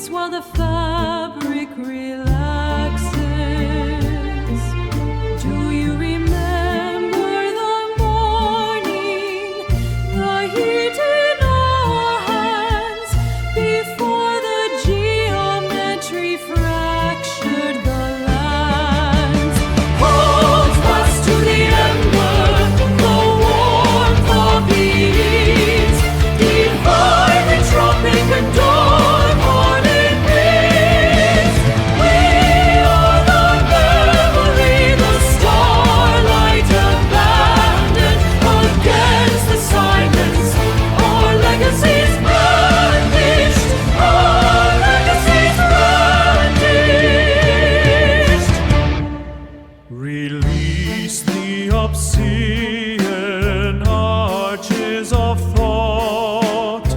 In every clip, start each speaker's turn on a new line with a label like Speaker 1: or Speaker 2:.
Speaker 1: while the fabric relaxes. Do you remember the morning, the heat in our hands before the geometry fractured the lands? Hold fast to the ember, the warmth of the east, divine the tropic and dawn morning peace. We are the memory, the starlight abandoned against the silence. Our legacy's brandished, our legacy's brandished. Release the obscene arches of thought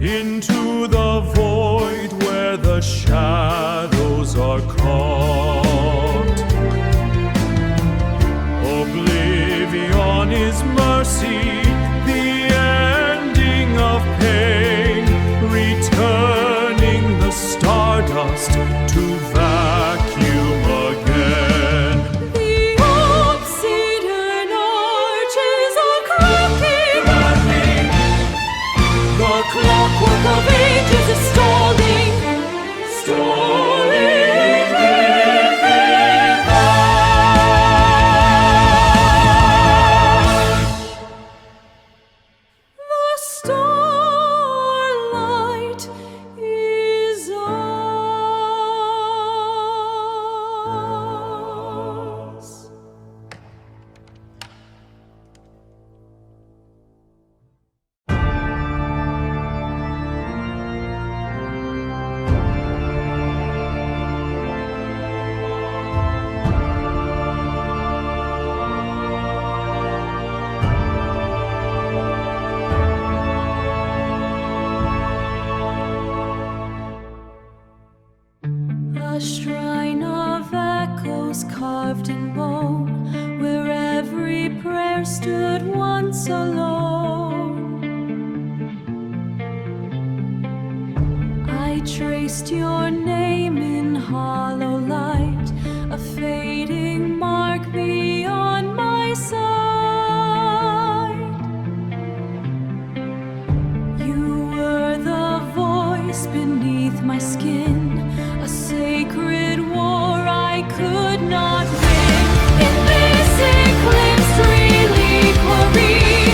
Speaker 1: into the void where the shadows are caught. Oblivion is mercy, the ending of pain, returning the stardust to vacuum again. The obsidian arches are cracking. The clockwork of ages is stalling, stalling within us. The starlight is us. A shrine of echoes carved in bone, where every prayer stood once alone. I traced your name in hollow light, a fading mark beyond my sight. You were the voice beneath my skin, a sacred war I could not win. In this eclipsed reliquary,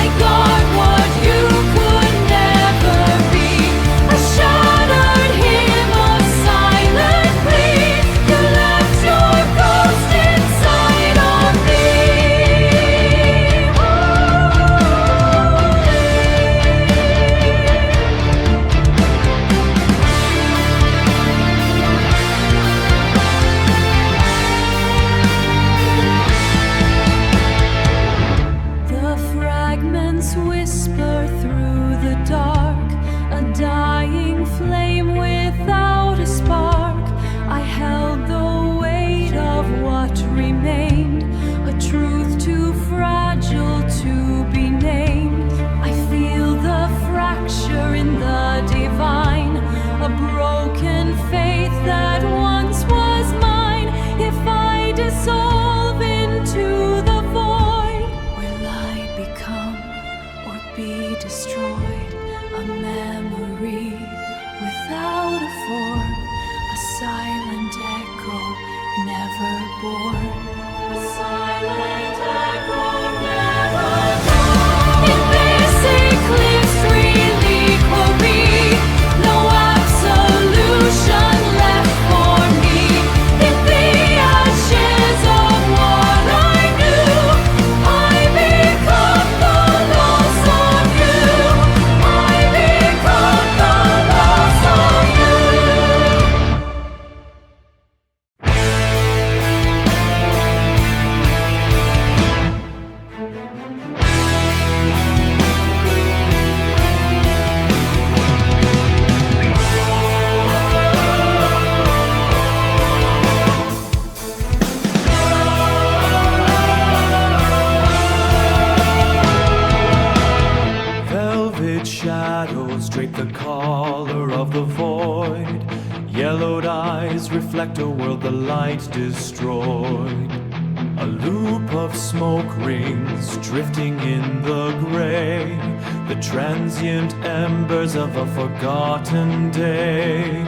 Speaker 1: I got what you could never be, a shattered hymn of silent plea. You left your ghost inside of me. The fragments whisper through the dark, a dying flame without a spark. I held the weight of what remained, a truth too fragile to be named. I feel the fracture in the divine, a broken faith that once was mine. If I dissolve into the void, will I become or be destroyed? A memory without a form, a silent echo never born. A silent echo never born. In this eclipsed reliquary, no absolution left for me. In the ashes of what I knew, I become the loss of you. I become the loss of you.
Speaker 2: Velvet shadows drape the collar of the void. yellowed eyes reflect a world the light destroyed. A loop of smoke rings drifting in the gray, the transient embers of a forgotten day.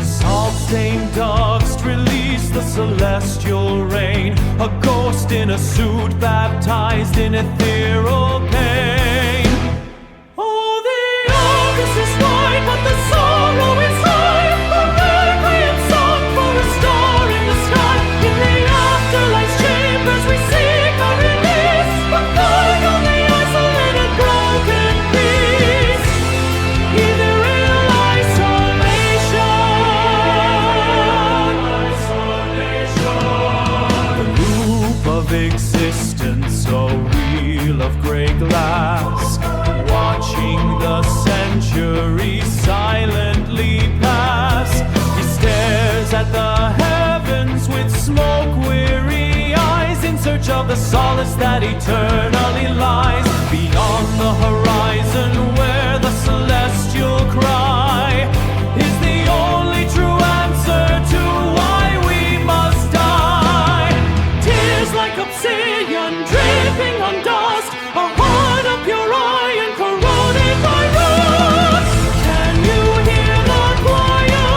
Speaker 2: Salt-stained dust release the celestial rain, a ghost in a suit baptized in ethereal pain. Oh, the August is white, but the sorrow is high, a requiem song for a star in the sky. In the afterlife's chambers we seek a release, but finally isolated, broken peace. Either in isolation, the loop of existence, a wheel of gray glass, watching the centuries silently pass. He stares at the heavens with smoke-weary eyes, in search of the solace that eternally lies beyond the horizon, where the celestial cry is the only true answer to why we must die. Tears like obsidian dripping on dust, a heart of pure iron corroded by rust. Can you hear the choir?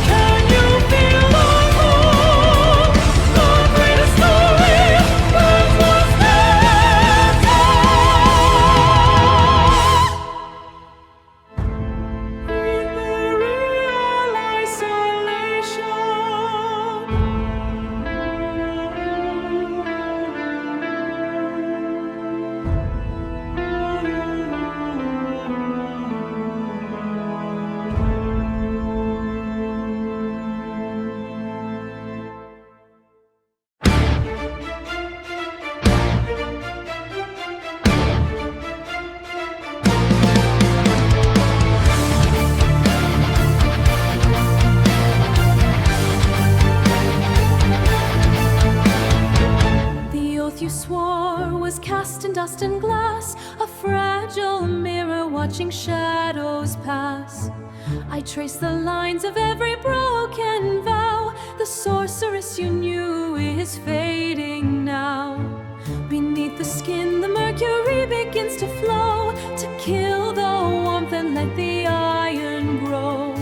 Speaker 2: Can you feel the hope? The greatest story earth was never told. In the real isolation, the oath you swore was cast in dust and glass, a fragile mirror watching shadows pass. I trace the lines of every broken vow. The sorceress you knew is fading now. Beneath the skin, the mercury begins to flow, to kill the warmth and let the iron grow.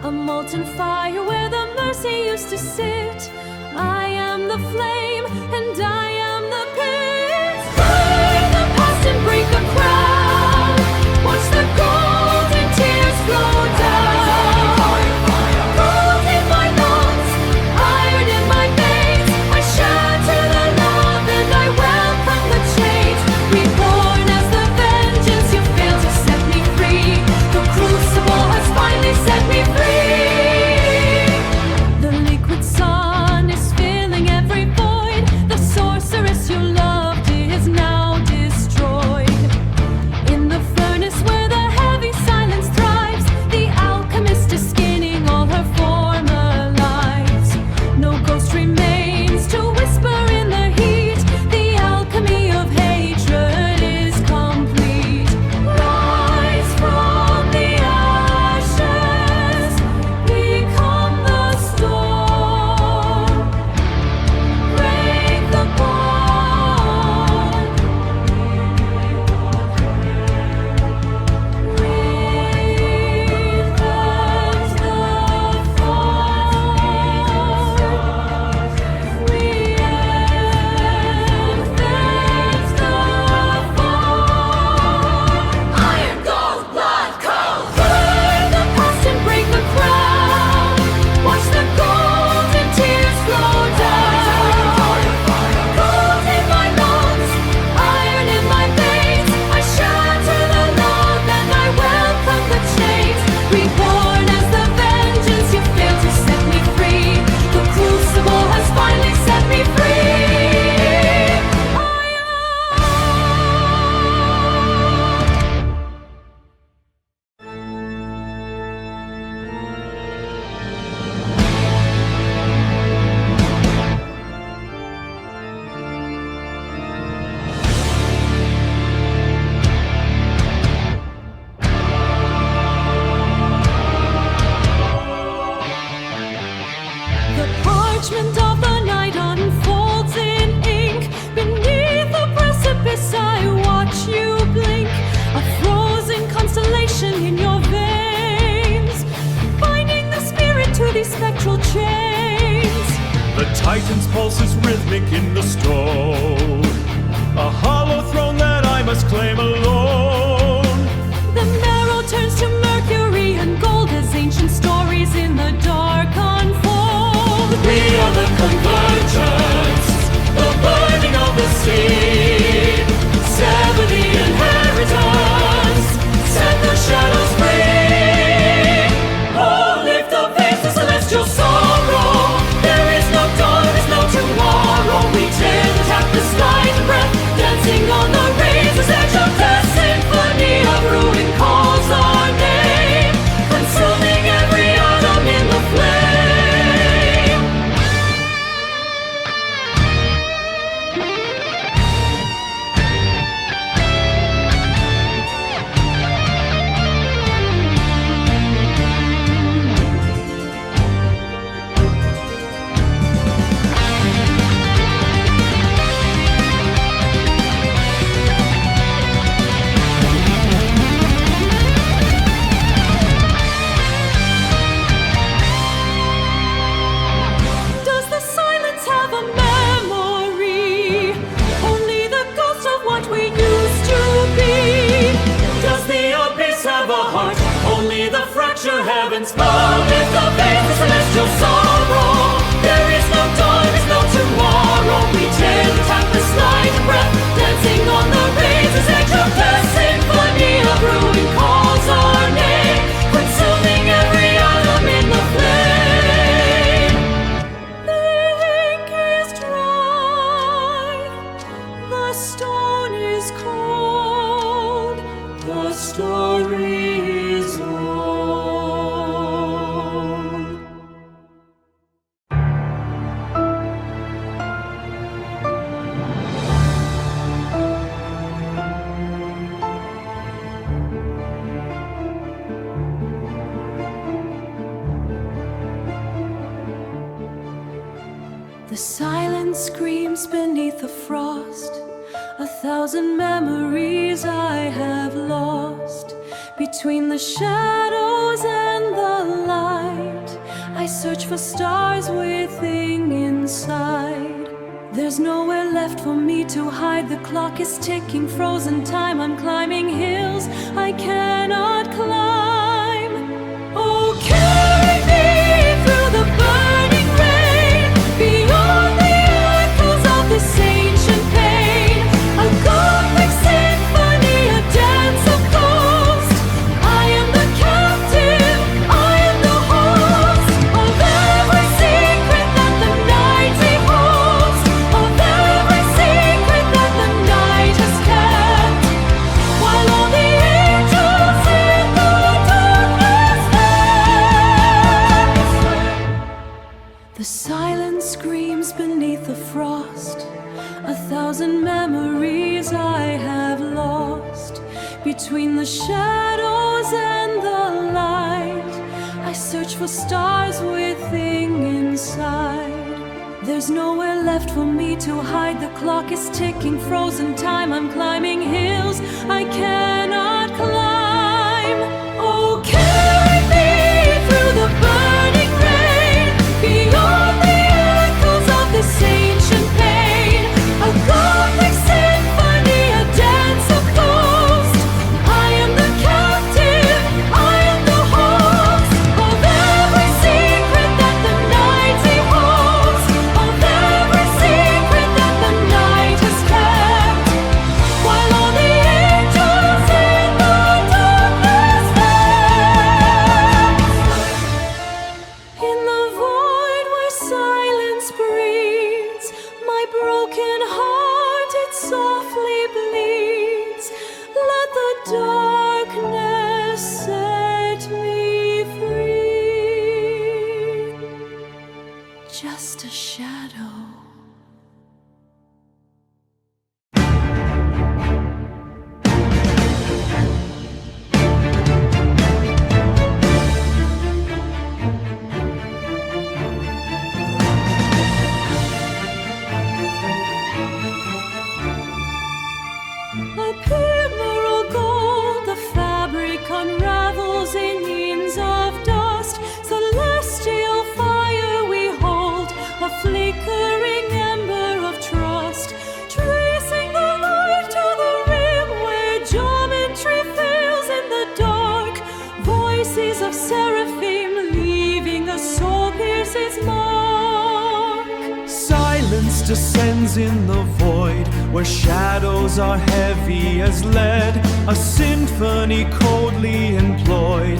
Speaker 2: A molten fire where the mercy used to sit. I am the flame and I am the pit. Burn the past and break the crown. Watch the golden tears flow down. Gold in my lungs, iron in my veins. I shatter the love and I welcome the change. Reborn as the vengeance you failed to set me free. The crucible has finally set me free. The liquid sun is filling every void. The sorcerer
Speaker 1: chains.
Speaker 2: The Titan's pulse is rhythmic in the stone, a hollow throne that I must claim alone.
Speaker 1: The marrow turns to mercury and gold as ancient stories in the dark unfold.
Speaker 2: We are the convergence, the burning of the seed. Sever the inheritance, set the shadows free. Oh, lift up faith to celestial sorrow. There is no dawn, there is no tomorrow. We tear the tapestry light breath, dancing on the razor's edge of death. Symphony of ruin calls our name, consuming every atom in the flame.
Speaker 1: Does the silence have a memory? Only the ghost of what we used to be.
Speaker 2: Does the abyss have a heart? Only the fracture heavens fall. Lift the faith to celestial sorrow. There is no dawn, there is no tomorrow. We tear the tapestry light breath, dancing on the razor's edge of death. Symphony of ruin calls our name, consuming every atom in the flame.
Speaker 1: The ink is dry, the stone is cold,
Speaker 2: The story is old.
Speaker 1: The silence screams beneath the frost. 1,000 memories I have lost. Between the shadows and the light, I search for stars within inside. There's nowhere left for me to hide. The clock is ticking, frozen time. I'm climbing hills I cannot climb. Oh, carry me through the burning rain, beyond the echoes of this ancient pain. A Gothic symphony, a dance of ghosts. I am the captive, I am the host of every secret that the night beholds, of every secret that the night has kept. While all the angels in the darkness slept. The silence screams beneath the frost. 1,000 memories I have lost. Between the shadows and the light, I search for stars within inside. There's nowhere left for me to hide. The clock is ticking, frozen time. I'm climbing hills I cannot climb. Oh, carry me through the burning rain, beyond the echoes of this ancient pain. A Gothic symphony, a dance of ghosts. I am the captive, I am the host of every secret that the night beholds, of every secret that the night has kept. While all the angels in the darkness slept. In the void where silence breathes, my broken heart it softly bleeds. Let the darkness set me free. Just a shadow. Ephemeral gold, the fabric unravels in means of dust. Celestial fire
Speaker 2: silence descends in the void, where shadows are heavy as lead, a symphony coldly employed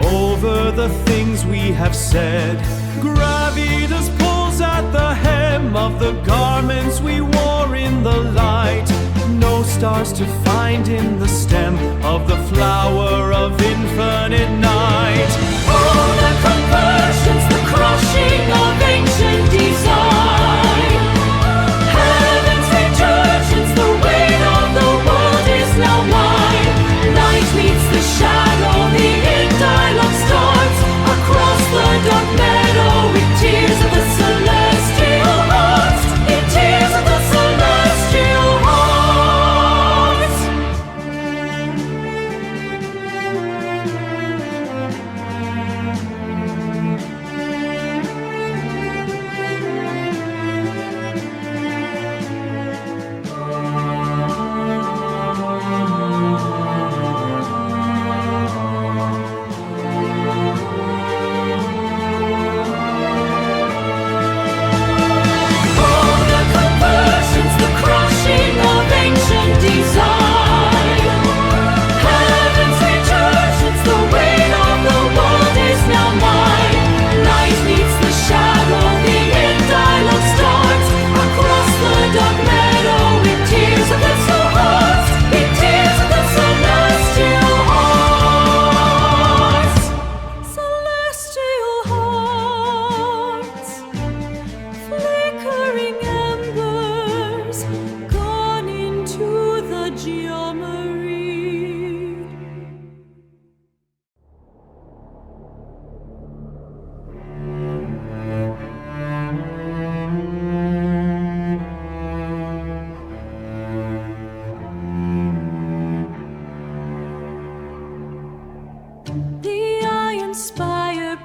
Speaker 2: over the things we have said. Gravitas pulls at the hem of the garments we wore in the light. No stars to find in the stem of the flower of infinite night.
Speaker 1: Oh, the conversions, the crushing of ancient design. Heaven's returgence, the weight of the world is now mine. Light meets the shadow, the end dialogue starts. Across the dark meadow, with tears of the celestial hearts. In tears of the celestial hearts.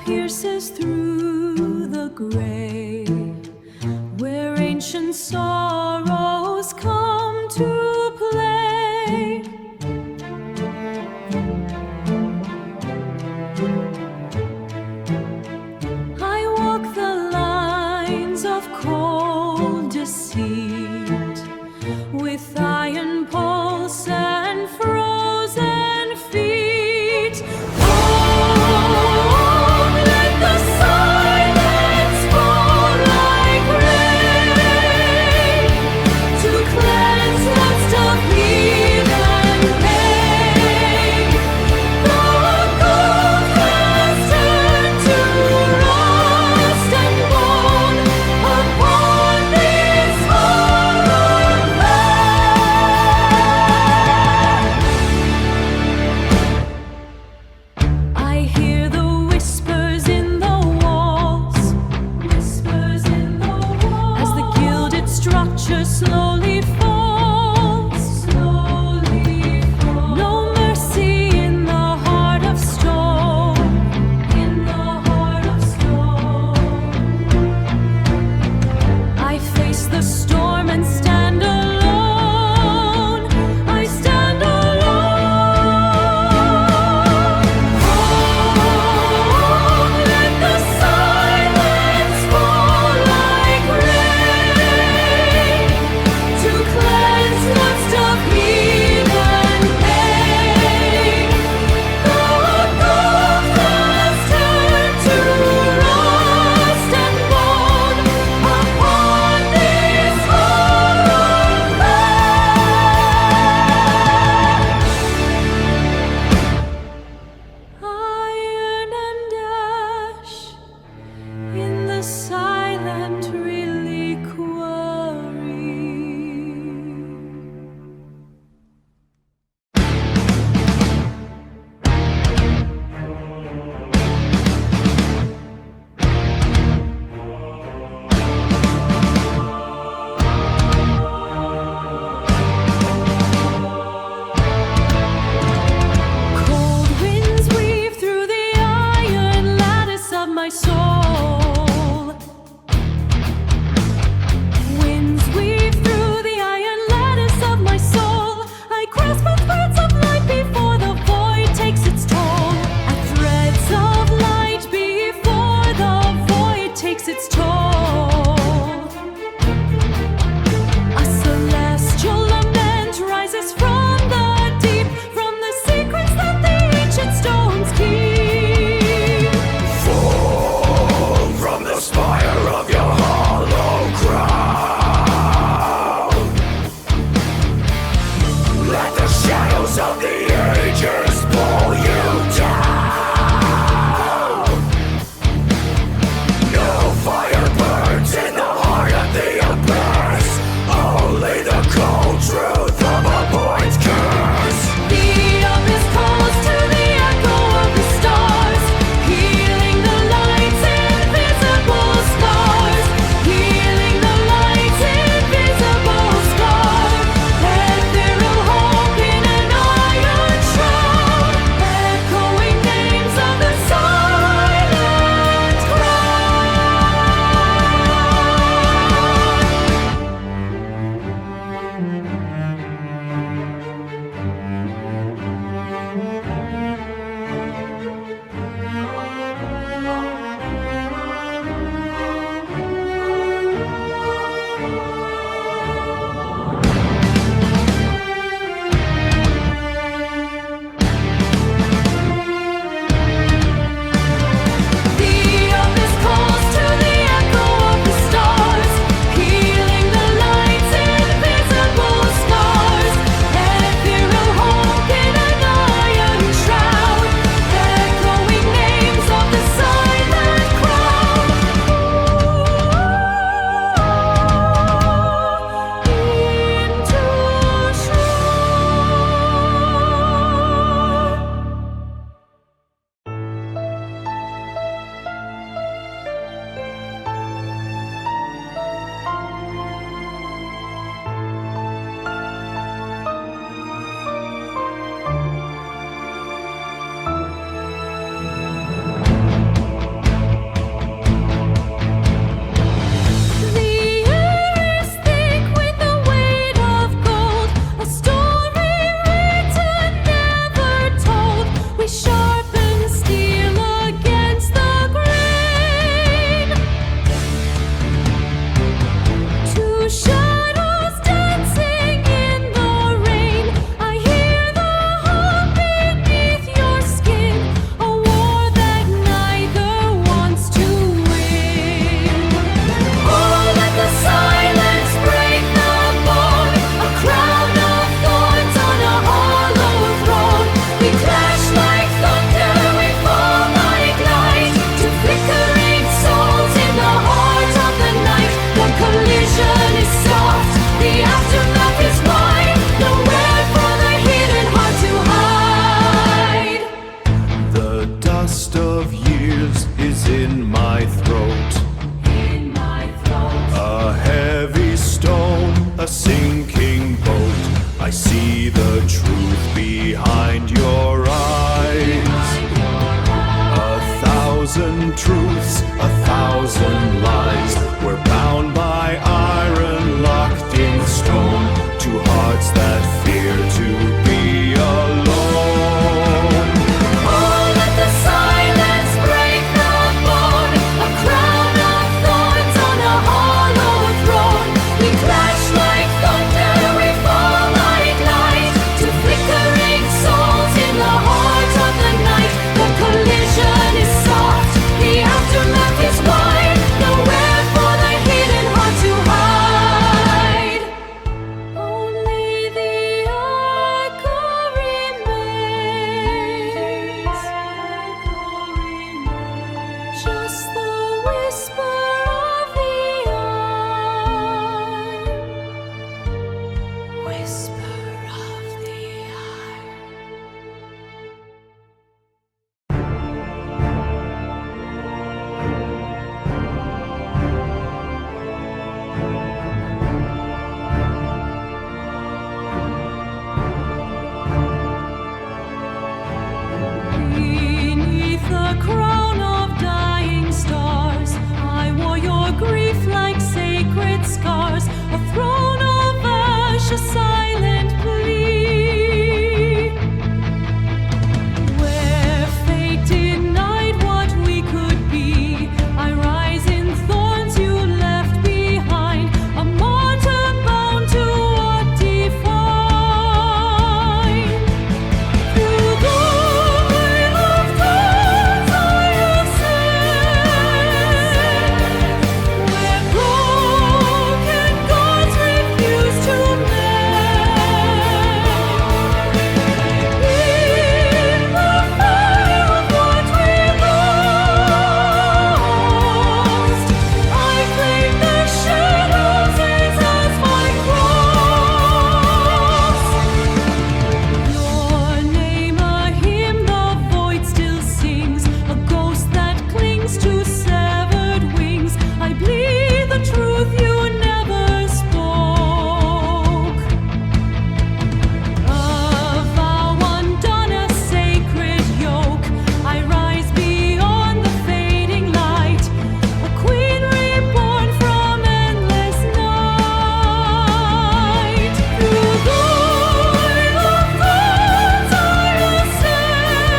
Speaker 1: Pierces through the grave, where ancient sorrows come to play. I walk the lines of cold deceit, with iron pulse and frozen feet. To
Speaker 2: tears is in my throat. A heavy stone, a sinking boat. I see the truth behind your eyes. A thousand truths, a thousand lies. We're bound by iron, locked in stone. Two hearts that fear to be alone.
Speaker 1: Oh, let the silence break the bone. A crown of thorns on a hollow throne. We clash like thunder, we fall like light. Two flickering souls in the heart of the night. The collision is soft, the aftermath is wide. Nowhere for the hidden heart to hide. Only the echo remains. Just the whisper of the eye. Whisper of the eye. Beneath the crown of dying stars, I wore your grief like sacred scars. A throne of ash, a silent plea. Where fate denied what we could be, I rise in thorns you left behind. A martyr bound to what define. Through the veil of thorns I ascend, where broken gods refuse to mend. In the fire of what we lost, I claim the shadows as my cross. Your name, a hymn the void still sings, a ghost that clings to severed wings. I bleed the truth you never spoke. A vow undone, a sacred yoke. I rise beyond the fading light, a queen reborn from endless night. Through the veil of thorns I ascend,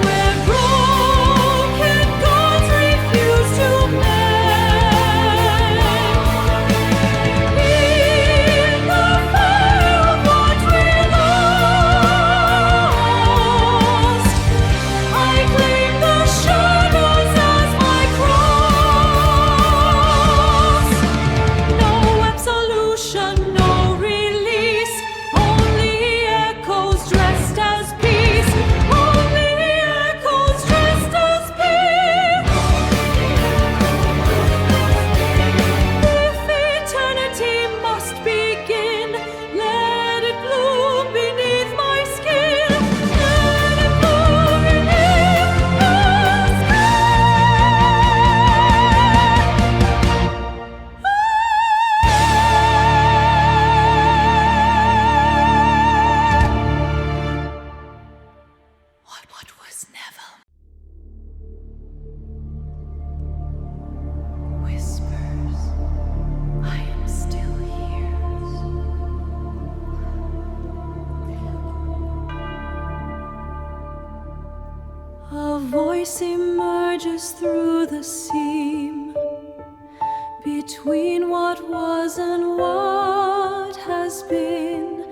Speaker 1: where broken gods refuse to mend. In the fire of what we lost, I claim the shadows as my cross. No absolution, no release, only echoes dressed as peace. Only echoes dressed as peace. If eternity must begin, let it bloom beneath my skin. Let it bloom beneath my What was never. Whispers, I am still here. A voice emerges through the seam between what was and what has been.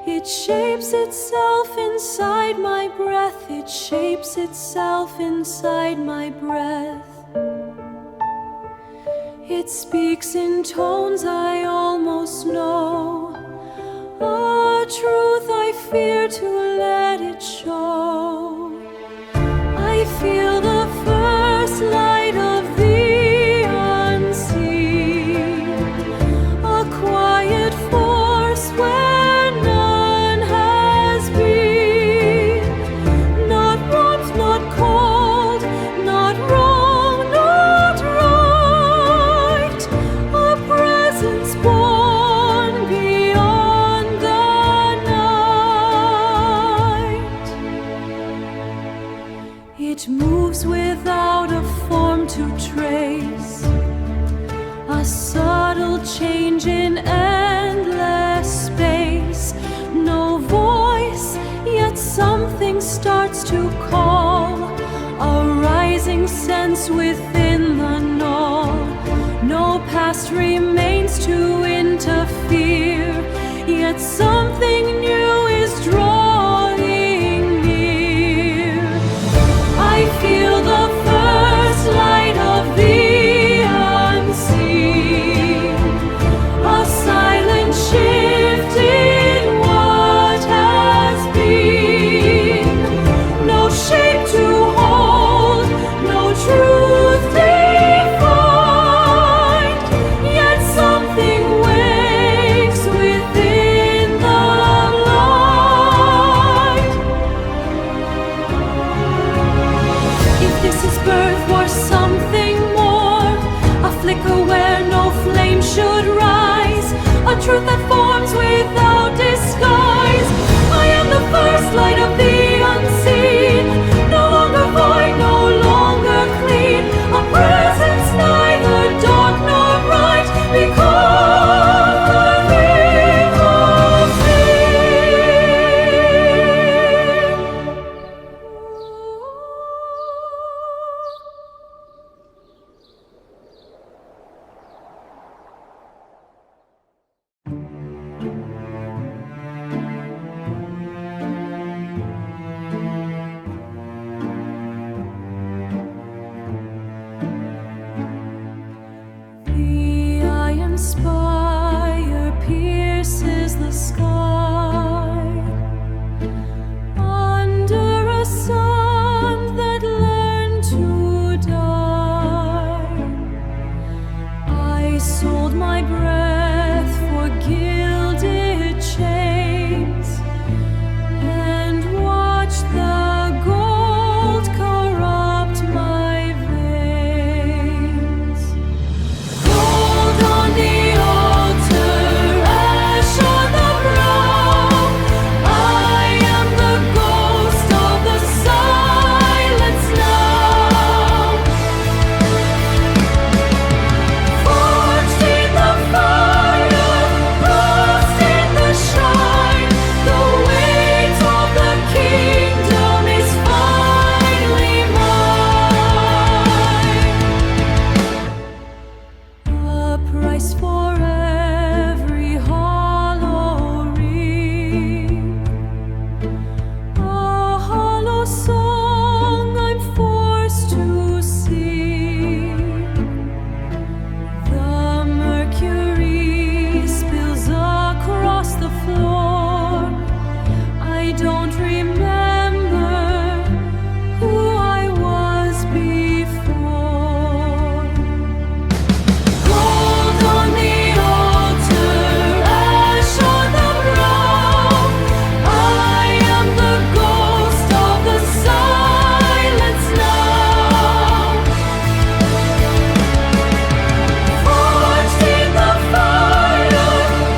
Speaker 1: It shapes itself inside my breath. It shapes itself inside my breath. It speaks in tones I almost know. A truth I fear to let it show. I feel the first light of the unseen. A quiet force where none has been. Not warmth, not cold. moves without a form to trace, a subtle change in endless space. No voice, yet something starts to call, a rising sense within the null. No past remains to interfere, yet something new is drawing near. I feel the first light of the unseen, a silent shift in what has been. No shape to hold, no truth defined, yet something wakes within the light. If this is birth or something more, a flicker where no flame should rise, a truth that forms without disguise. I am the first light of the unseen, no longer void, no longer clean, a presence neither dark nor bright, become the ring of The iron spire pierces the sky under a sun that learned to die. I sold my breath for gilded chains and watched the gold corrupt my veins. Gold on the altar, ash on the brow. I am the ghost of the silence now. Forged in the fire, lost in the shine, the weight of the kingdom is finally mine. A price for every hollow ring, a hollow song I'm forced to sing. The mercury spills across the floor. I don't remember who I was before. Gold on the altar, ash on the brow. I am the ghost of the silence now. Forged in the fire,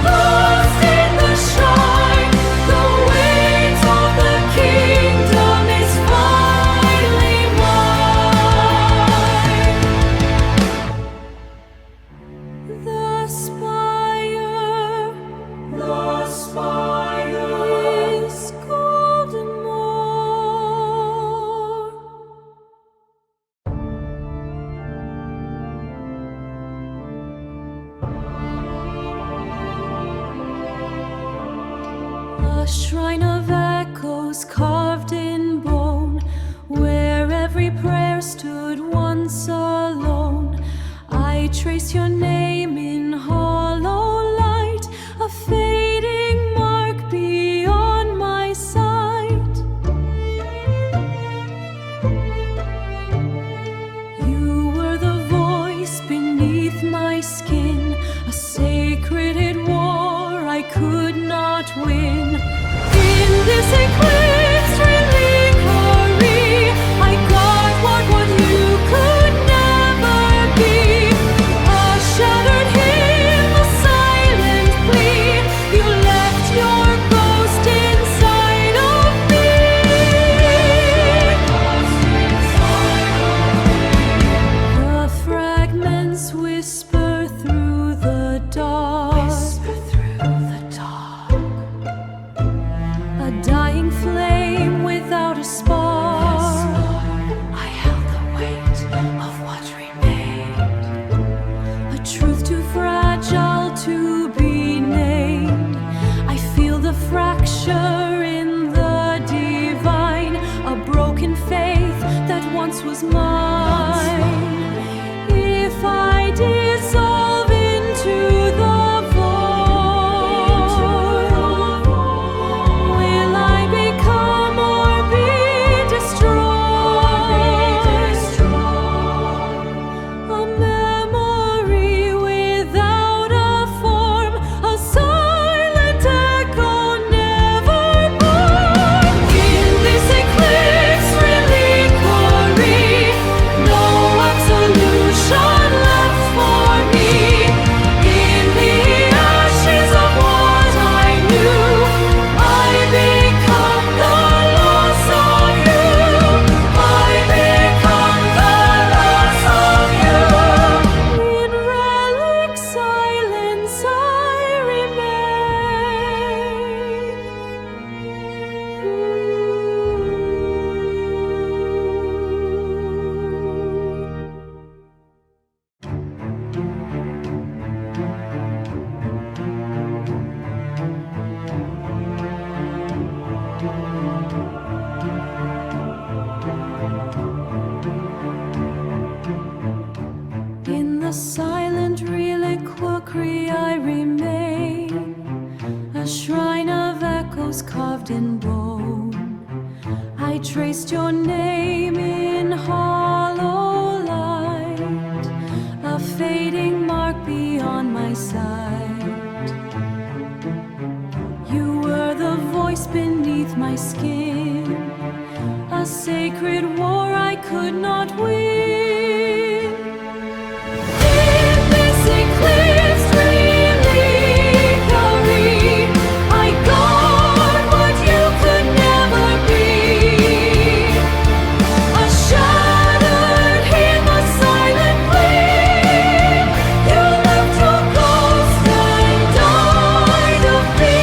Speaker 1: lost in the shine, the weight of the kingdom is finally mine. The spire is golden more. A shrine of echoes carved in bone, where every prayer stood once alone. I trace your name in hollow light, a fading mark beyond my sight. You were the voice beneath my skin, a sacred war I could not win. In this eclipsed reliquary, I got what you could never be. A shattered hymn, a silent plea. You left your ghost inside of me. If I dissolve into the void, will I become or be destroyed? A memory without a form, a silent echo never born. In this eclipse reliquary, no absolution left for me. In the ashes of what I knew, I become the loss of you. I become the loss of you. In relic silence I In the silent reliquary I remain, a shrine of echoes carved in bone. I traced your name in hollow light, a fading mark beyond my sight. You were the voice beneath my skin, a sacred war I could not win. In this eclipse reliquary, I got what you could never be. A shattered hymn, a silent plea. You left your ghost and died of me.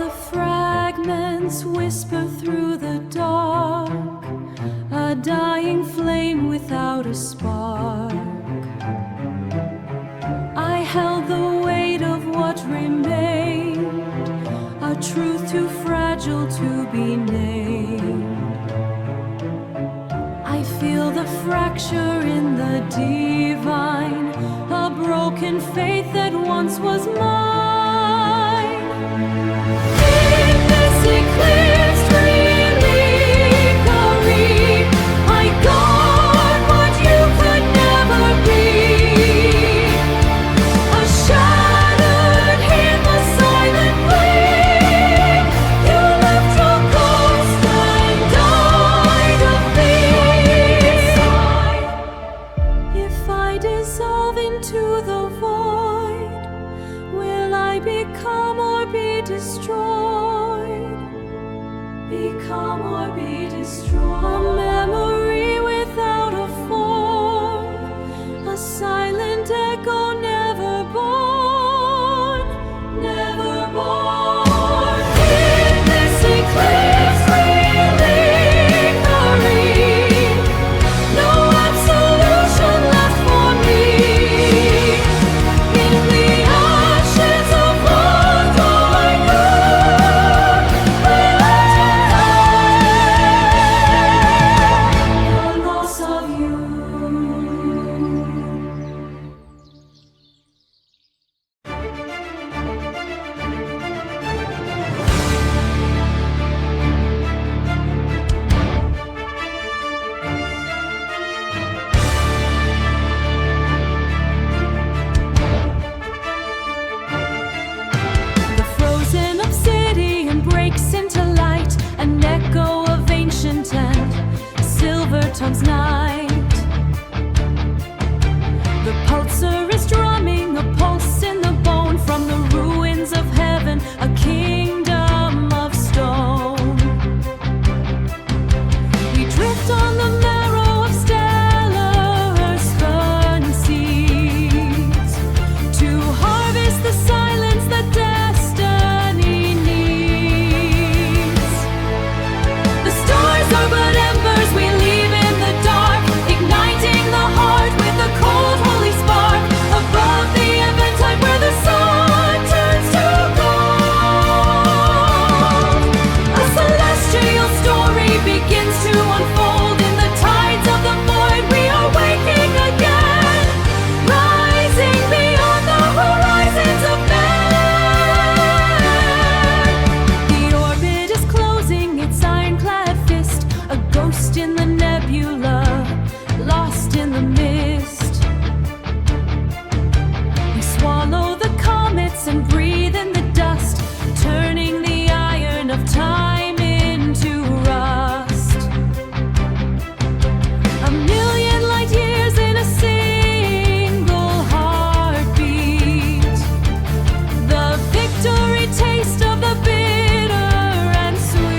Speaker 1: The fragments whisper through the dark, a dying flame without a spark. I held the weight of what remained, a truth too fragile to be named. I feel the fracture in the divine, a broken faith that once was mine. In this eclipse reliquary, I got what you could never be. A shattered hymn, a silent plea. You left your ghost and died of me. If I dissolve into the void, will I become or be destroyed? Become or be destroyed. A memory without a form, a silent echo never born, never born. In this eclipse reliquary, no absolution left for me. In the ashes of what I knew, the loss of you. The frozen obsidian breaks into light, an echo of ancient and silver tongue's night. The pulsar is drumming, a pulse in the bone from the ruins of heaven, a kingdom of stone. We drift on the marrow of stellar spun seeds to harvest the silence that destiny needs. The stars are but embers we leave in the dark. lost in the nebula, lost in the mist. We swallow the comets and breathe in the dust, turning the iron of time into rust. A million light years in a single heartbeat. The victory taste of the bitter and sweet.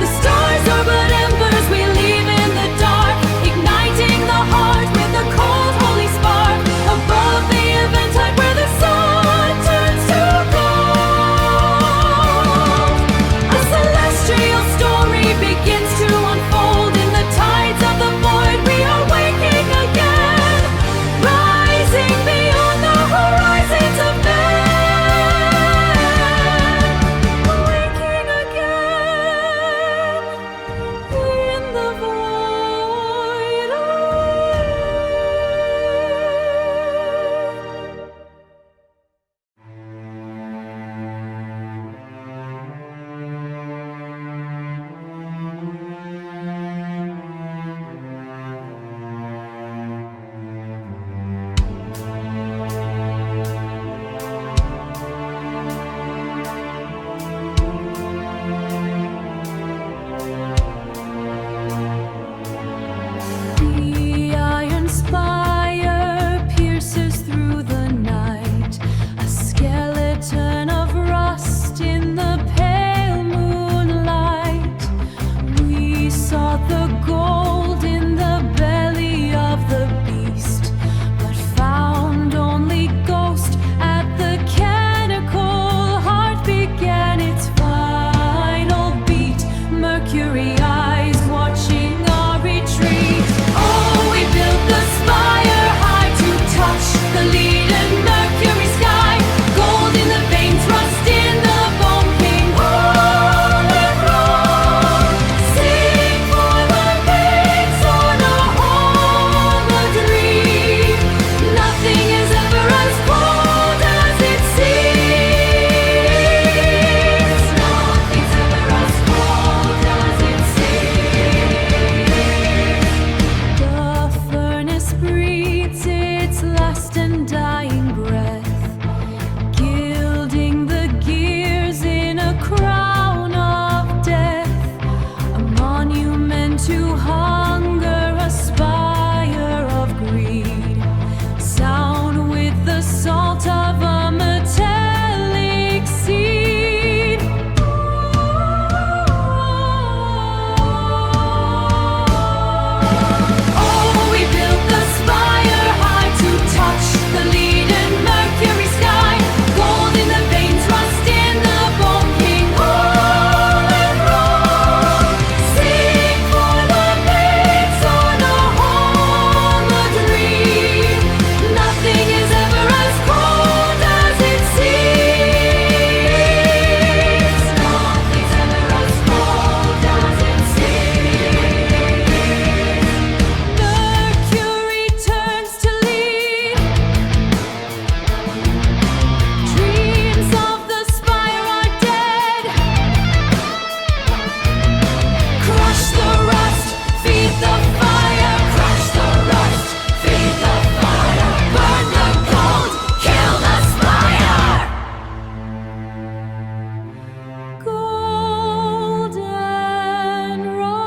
Speaker 1: The stars are but embers we leave in the dark, igniting the heart with a cold holy spark. Above the eventide where the sun turns to gold, a celestial story begins to unfold. In the tides of the void we are waking again, rising beyond the horizons of man. Waking again in the void of The iron spire pierces through the night, a skeleton of rust in the pale moonlight. We sought the gold in the belly of the beast, but found only ghost. At the canonical heart began its final beat. Mercury eyes watching our retreat. Oh, we built the spire high to touch the leaden Mercury sky. Gold in the veins, rust in the bone king. Roll and roll, sing for the fates on a hollow dream. Nothing is ever as cold as it seems. Nothing's ever as cold as it seems. The furnace breathes its last and dying breath, gilding the gears in a crown of death. A monument to hunger, a spire of greed. Sound with the salt of a metallic seed. Oh, we built the spire high to touch the leaden Mercury sky. Gold in the veins, rust in the bone king. Roll and roll, sing for the fates on a hollow dream. Nothing is ever as cold as it seems. Nothing's ever as cold as it seems. Mercury turns to lead. Dreams of the spire are dead. Crush the rust, feed the fire. Crush the rust, feed the fire. Burn the gold, kill the spire. Golden raw.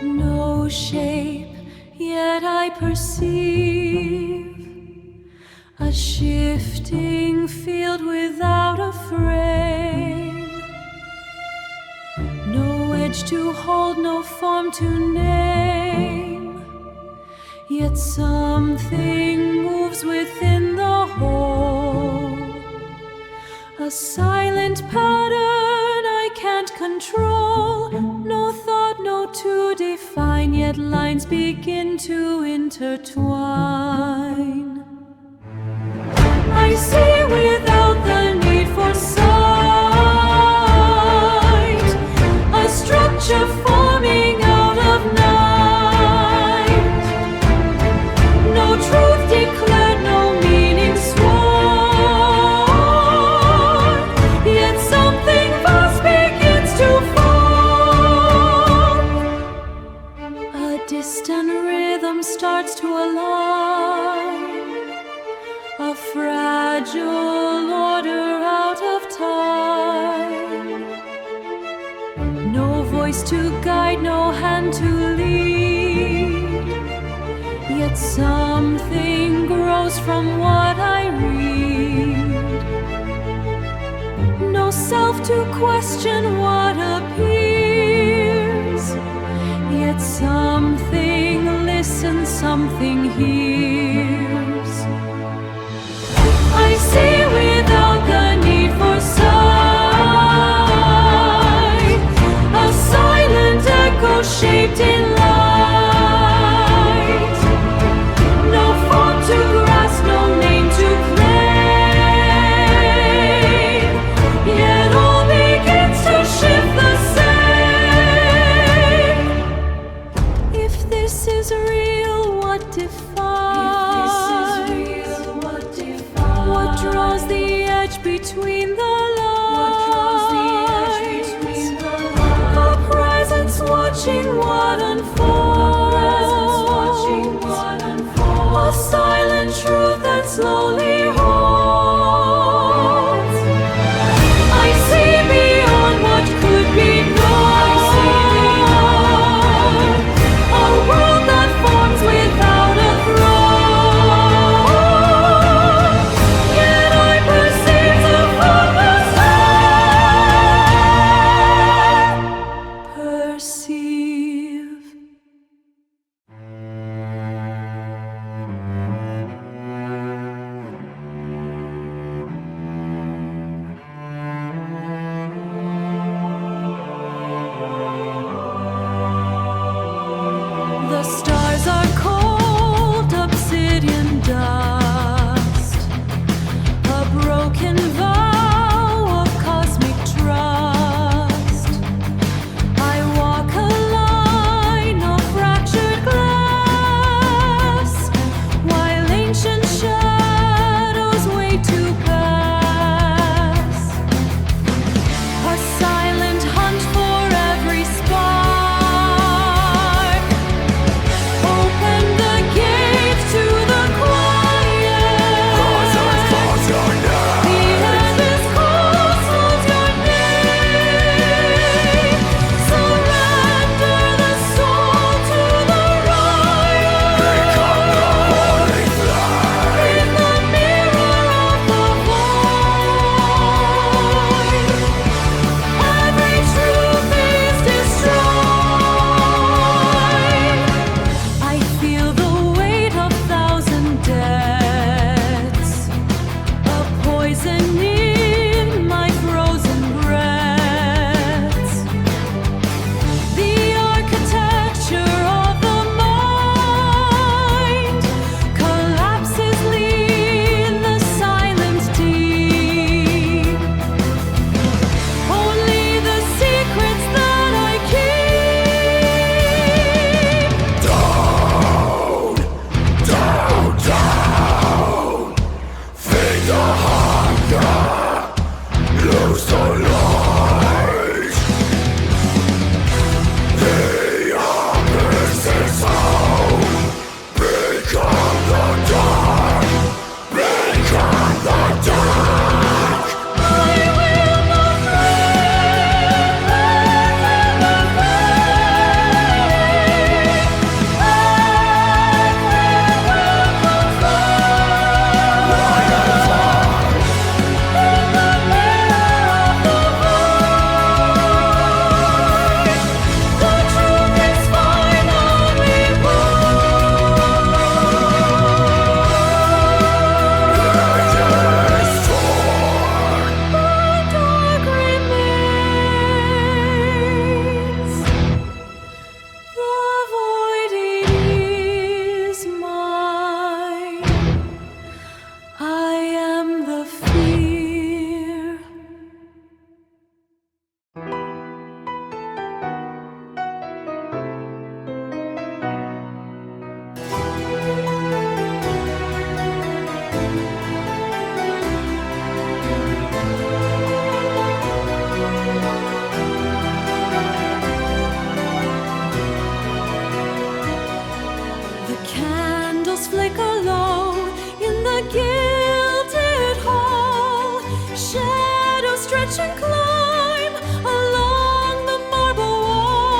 Speaker 1: No shape, yet I perceive a shifting field without a frame. No edge to hold, no form to name. Yet something moves within the whole. A silent pattern I can't control. No thought, no to define, yet lines begin to intertwine. I see without the need for sight. voice to guide, no hand to lead. Yet something grows from what I read. No self to question what appears. Yet something listens, something hears. I see without the need for sight, a silent echo shaped in light. No form to grasp, no name to claim. Yet all begins to shift the same. If this is real, what defines? What draws the edge between the lines? A presence watching what unfolds. A silent truth that slowly holds. I see beyond what could be known. A world that forms without a throne. Yet I perceive the perceive. The stars are cold, obsidian dust, a broken vow of cosmic trust. I walk a line of fractured glass, while ancient shadows wait to pass. A silent hunt for every spark. Open the gates to the quiet. The end is cold, calls your name. Surrender the soul to the riot. In the mirror of the void, every truth is destroyed. I feel the weight of thousand deaths, a poison in my frozen breaths. The architecture of the mind collapses in the silent deep. Only the secrets that I keep.
Speaker 3: Feed the hunger, lose the light. The abyss is home. Become the dark. Become the dark.
Speaker 1: I will not stretch and climb along the marble wall.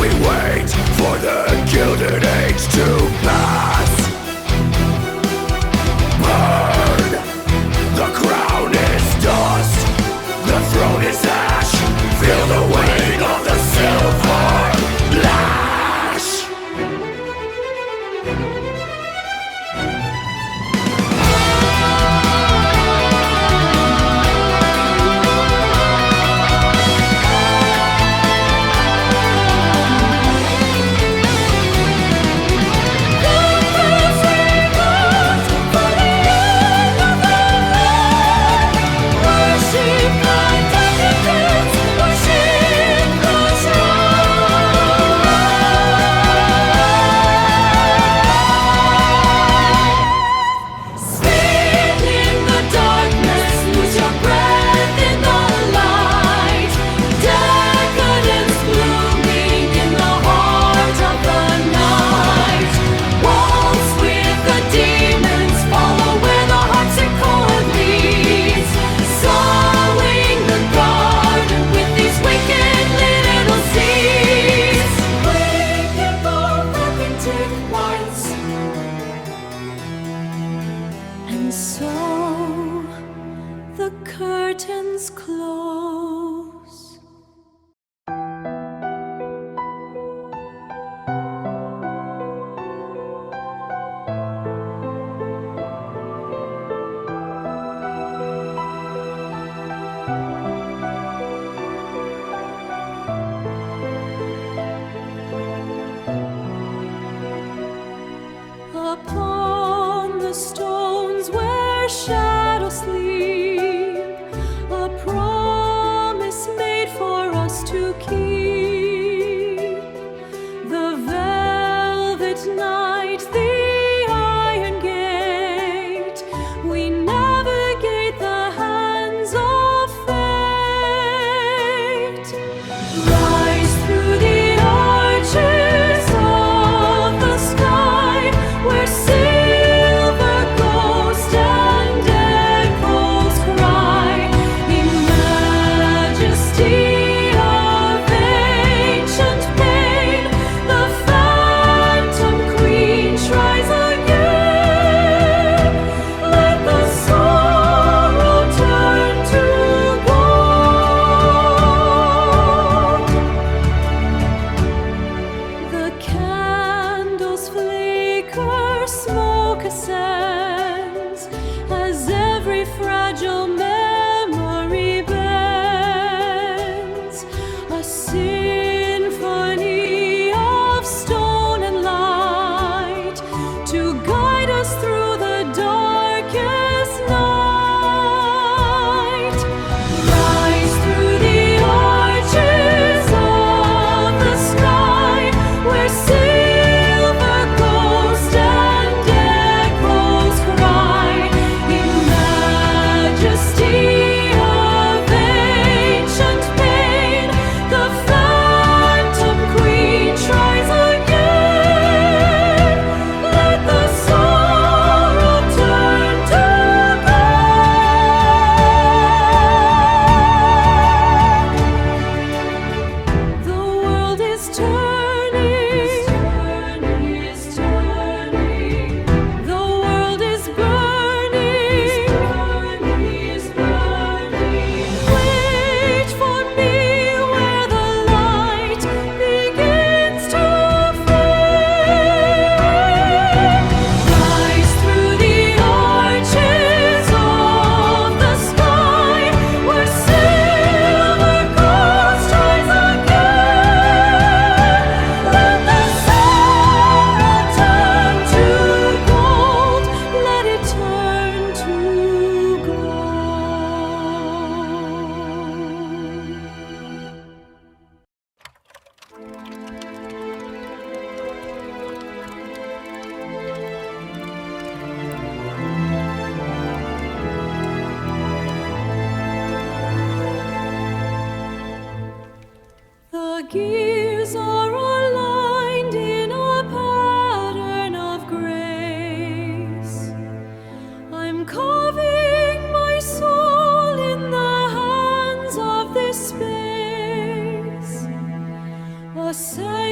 Speaker 3: we wait for the Gilded Age to pass. Burn! The crown is dust, the throne is ash. Feel the weight of the silver lash.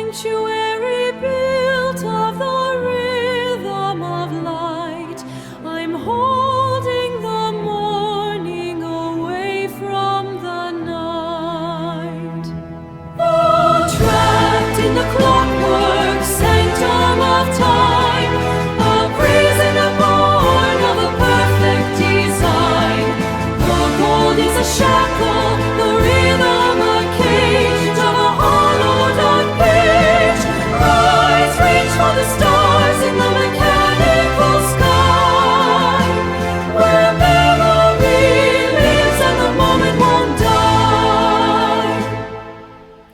Speaker 1: sanctuary built of the rhythm of light. I'm holding the morning away from the night. Oh, trapped in the clockwork sanctum of time, a prisoner born of a perfect design. The gold is a shackle, the rhythm a cage of a hollowed out page. Rise, reach for the stars in the mechanical sky, where memory lives and the moment won't die.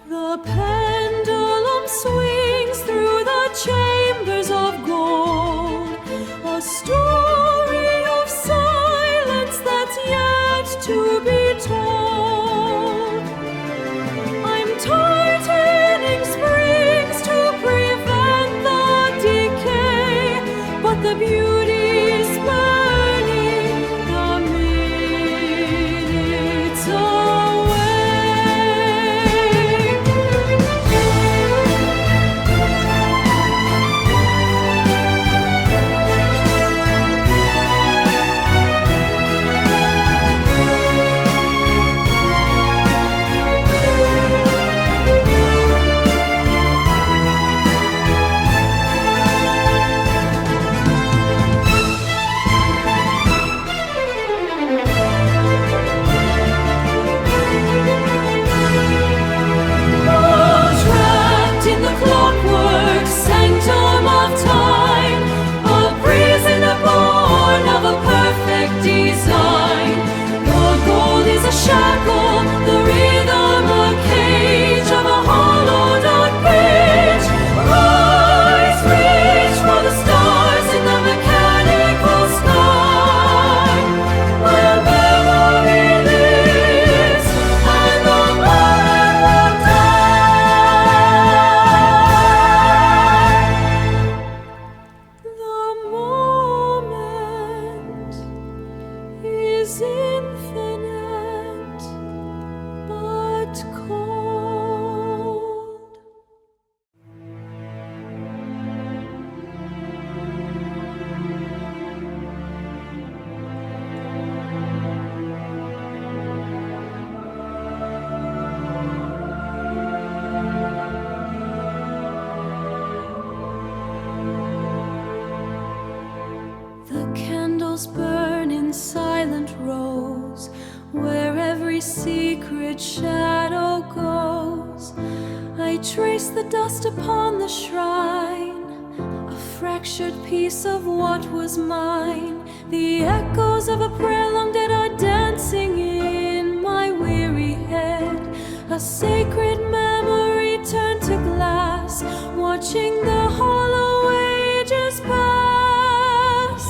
Speaker 1: The pendulum swings through the chambers of gold, a story of silence that's yet to be told. I'm tightening springs to prevent the decay, but the beauty's burning the minutes trapped in the clockwork sanctum of time, a prisoner born of a perfect design. The gold is a shackle, the rhythm a cage of a hollowed out page. Rise, reach for the stars in the mechanical sky, where memory lives and the moment won't die. The moment is infinite but cold. The candles burn in silent rows, where every secret shadow goes. I trace the dust upon the shrine, a fractured piece of what was mine. The echoes of a prayer long dead are dancing in my weary head. A sacred memory turned to glass, watching the hollow ages pass.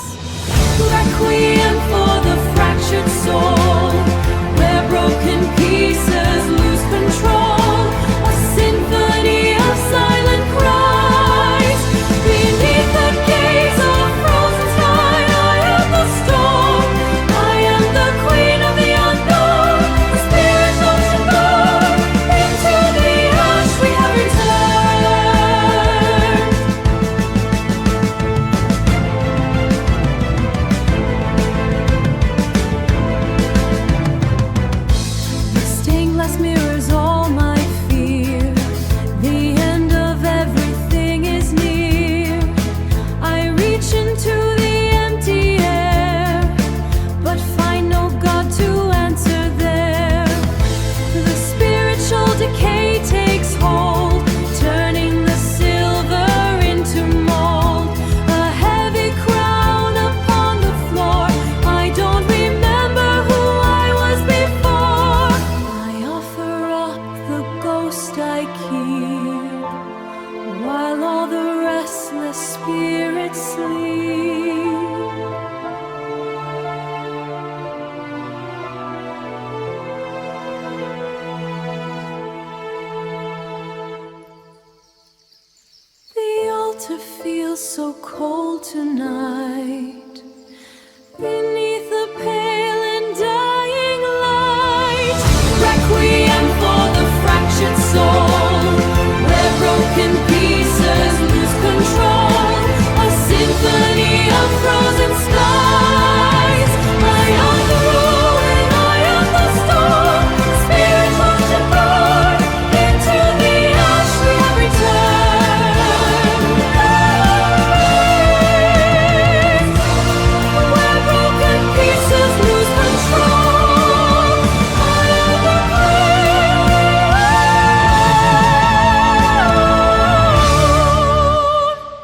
Speaker 1: Requiem for the fractured soul, where broken pieces lose control. A symphony of silent cries, beneath the gaze of frozen sky. I am the storm, I am the queen of the unknown. The spirit's ocean born, into the ash we have returned. The stained glass mirrors all my fear. The end of everything is near. I reach into the empty air, but find no God to answer there. The spiritual decay takes hold, turning the silver into mold. A heavy crown upon the floor. I don't remember who I was before. I offer up the ghost I keep, while all the restless spirits sleep. The altar feels so cold tonight, beneath the pale and dying light. Requiem for the fractured soul.